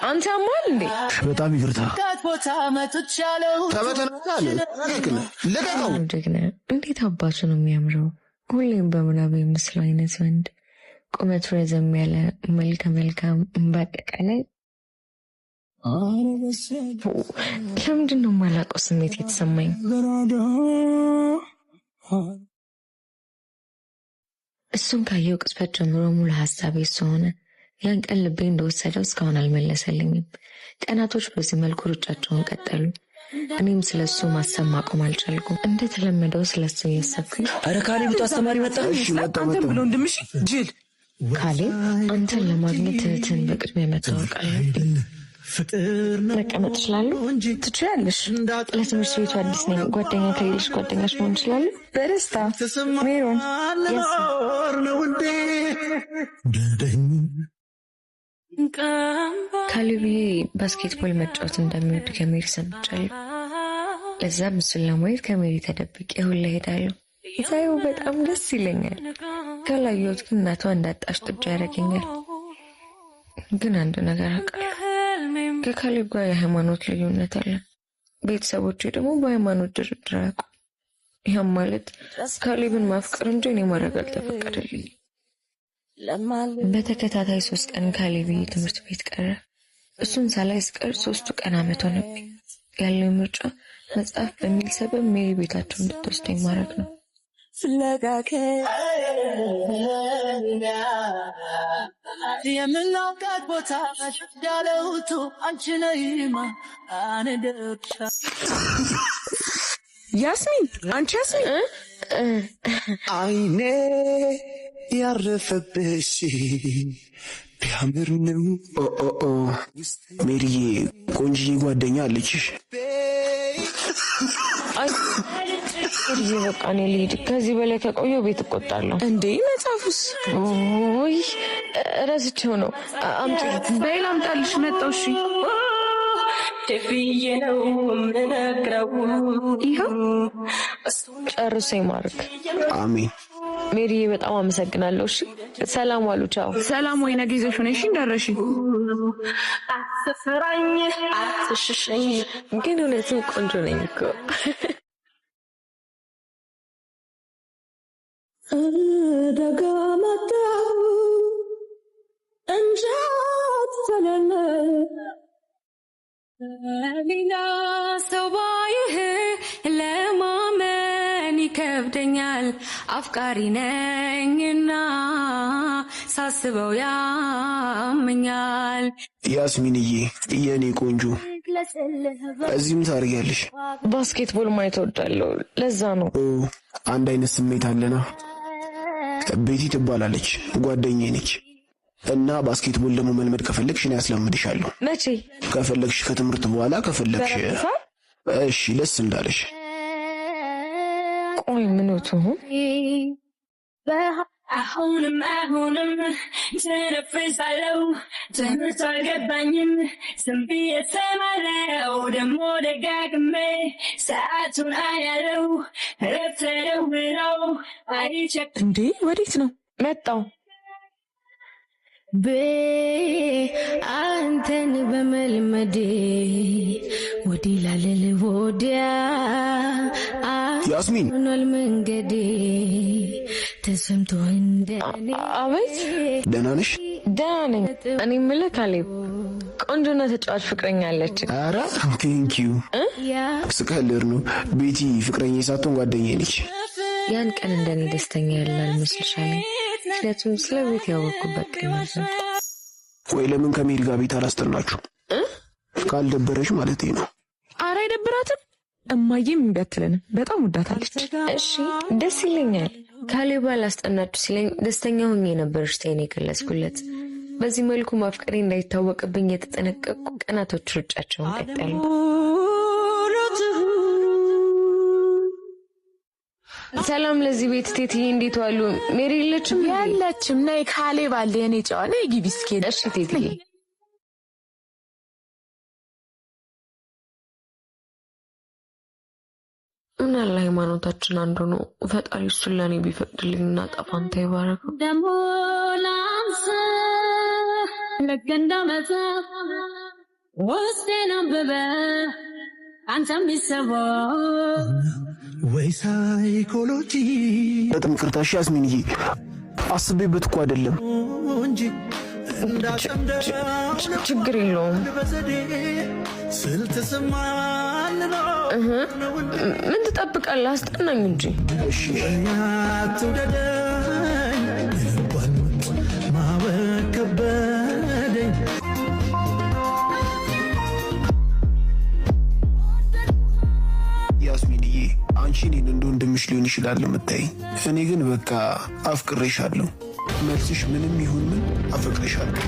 አንተ አማን እንዴ? በጣም ይቅርታ። እንዴት አባቱ ነው የሚያምረው! ሁሌም በምናብ የምስለው አይነት ወንድ፣ ቁመቱ ረዘም ያለ፣ መልከ መልካም፣ በአጠቃላይ ለምንድን ነው የማላውቀው ስሜት የተሰማኝ? እሱን ካየው ቅጽበት ጀምሮ ሙሉ ሀሳቤ እሱ ሆነ። ያን ቀን ልቤ እንደወሰደው እስካሁን አልመለሰልኝም። ቀናቶች በዚህ መልኩ ሩጫቸውን ቀጠሉ። እኔም ስለሱ ማሰብ ማቆም አልቻልኩም። እንደተለመደው ስለሱ እያሰብኩኝ አረ ካሌብ አስተማሪ መጣ። አንተም ብሎ እንድምሽ ጅል ካሌብ፣ አንተን ለማግኘት እህትን በቅድሚያ መታወቅ አለብኝ። መቀመጥ እችላለሁ? ትችያለሽ። ለትምህርት ቤቱ አዲስ ነኝ። ጓደኛ ከሌለሽ ጓደኛሽ መሆን እችላለሁ? በደስታ ሜሮን። ካሌብዬ ባስኬትቦል መጫወት እንደሚወድ ከሜሪ ሰምቻለሁ። ለዛም እሱን ለማየት ከሜሪ ተደብቄ ሁሌ እሄዳለሁ። ሳየው በጣም ደስ ይለኛል። ካላየሁት ግን እናቷ እንዳጣሽ ጥጃ ያደርገኛል። ግን አንድ ነገር አውቃለሁ፣ ከካሌብ ጋር የሃይማኖት ልዩነት አለ። ቤተሰቦቼ ደግሞ በሃይማኖት ድርድር አያውቁም። ይህም ማለት ካሌብን ማፍቀር እንጂ እኔ ማድረግ አልተፈቀደልኝ። በተከታታይ 3 ቀን ካሌብ ትምህርት ቤት ቀረ። እሱን ሳላይ ስቀር 3ቱ ቀን አመት ሆነብኝ። ያለው ምርጫ መጽሐፍ በሚል ሰበብ ሜሪ ቤታቸው እንድትወስደኝ ማድረግ ነው። የምናውቃት ቦታ ዳለውቱ አንቺ ነይማ አንደርሻ ያስሚን፣ አንቺ ያስሚን፣ አይኔ ያረፈብሽ ቢያምር ነው። ሜሪዬ፣ ቆንጆዬ ጓደኛ አለችሽ? ሜሪዬ፣ በቃ እኔ ልሂድ። ከዚህ በላይ ከቆየሁ ቤት እቆጣለሁ። እንዴ መጽሐፉስ? ኦይ ረስቼው ነው። አምጪ። በይል አምጣልሽ። መጣሁ። እሺ ደብዬ ነው የምነግረው። ይኸው ጨርሶ ይማርክ። አሜን። ሜሪዬ፣ በጣም አመሰግናለሁ። እሺ ሰላም ዋሉ። ቻው። ሰላም። ወይ ነገ ይዘሽ ነሽ እንዳረሽ። አትፍራኝ፣ አትሽሸኝ። ግን እውነትም ቆንጆ ነኝ እኮ። ደጋመጣ እንጃት ተለለ ሌላ ሰው ባይህ ለማመን ይከብደኛል። አፍቃሪ ነኝና ሳስበው ያመኛል። ያስሚንዬ፣ የኔ ቆንጆ እዚህም ታርጊያለሽ? ባስኬትቦል ማየት እወዳለሁ። ለዛ ነው። አንድ አይነት ስሜት አለና። ቤቲ ትባላለች፣ ጓደኛዬ ነች። እና ባስኬትቦል ደግሞ መልመድ ከፈለግሽ እኔ ያስለምድሻለሁ። መቼ? ከፈለግሽ ከትምህርት በኋላ፣ ከፈለግሽ እሺ፣ ደስ እንዳለሽ። ቆይ ምኑቱ አሁንም ተነፍሳለሁ። ትምህርት አልገባኝም፣ ዝም ብዬ ተማረው። ደግሞ ደጋግሜ ሰዓቱን አያለው። ረፍት ደውለው አይቸክ። እንዴ ወዴት ነው? መጣው አንተን በመልመዴ ወዲህ ላለል ወዲያ ያስሚን ሆኗል መንገዴ ተሰምቶ እንደኔ። አቤት። ደህና ነሽ? ደህና ነኝ። እኔ የምልህ ካሌብ፣ ቆንጆና ተጫዋች ፍቅረኛ አለች። ኧረ ቴንኪዩ። ስቀልድ ነው። ቤቲ ፍቅረኛ ሳትሆን ጓደኛዬ ነች። ያን ቀን እንደኔ ደስተኛ ያለ አልመስልሻለሁ? ምክንያቱም ስለ ቤት ያወቅኩበት ቀን ነበር። ወይ ለምን ከሜሪ ጋር ቤት አላስጠናችሁ? ካልደበረሽ ማለት ነው። ኧረ አይደብራትም። እማዬም እምቢ አትለንም። በጣም ወዳታለች። እሺ ደስ ይለኛል። ካሌብ አላስጠናችሁ ሲለኝ ደስተኛ ሆኜ ነበር እሽታዬን የገለጽኩለት። በዚህ መልኩ ማፍቀሬ እንዳይታወቅብኝ የተጠነቀቅኩ ቀናቶች ሩጫቸውን ቀጠሉ። ሰላም ለዚህ ቤት ቴትዬ፣ እንዴት ዋሉ? ሜሪ የለችም? ያለችም። ነይ ካሌብ አለ የኔ ጨዋ፣ ነይ ግቢ እስኪ። እሺ ቴትዬ። ምን አለ ሃይማኖታችን አንዱ ነው። ፈጣሪ እሱን ለእኔ ቢፈቅድልኝ እና ጠፋንታ ይባረከው። ደሞ ላንሳ ለገንዳ መጣ ወስደና በበ አንተም ይሰባ ወይ ሳይኮሎጂ በጣም ቅርታሽ ያስሚንዬ አስቤበት እኮ አይደለም እንጂ ችግር የለውም። ስልተሰማን ምን ትጠብቃለህ? አስጠናኝ እንጂ። እሺ ያትውደደኝ ልቧን ማወቅ ከበደኝ። ያስሚንዬ አንቺ እኔን እንደ ወንድምሽ ሊሆን ይችላል የምታይኝ፣ እኔ ግን በቃ አፍቅሬሻለሁ። መልስሽ ምንም ይሁን ምን አፈቅሬሻለሁ።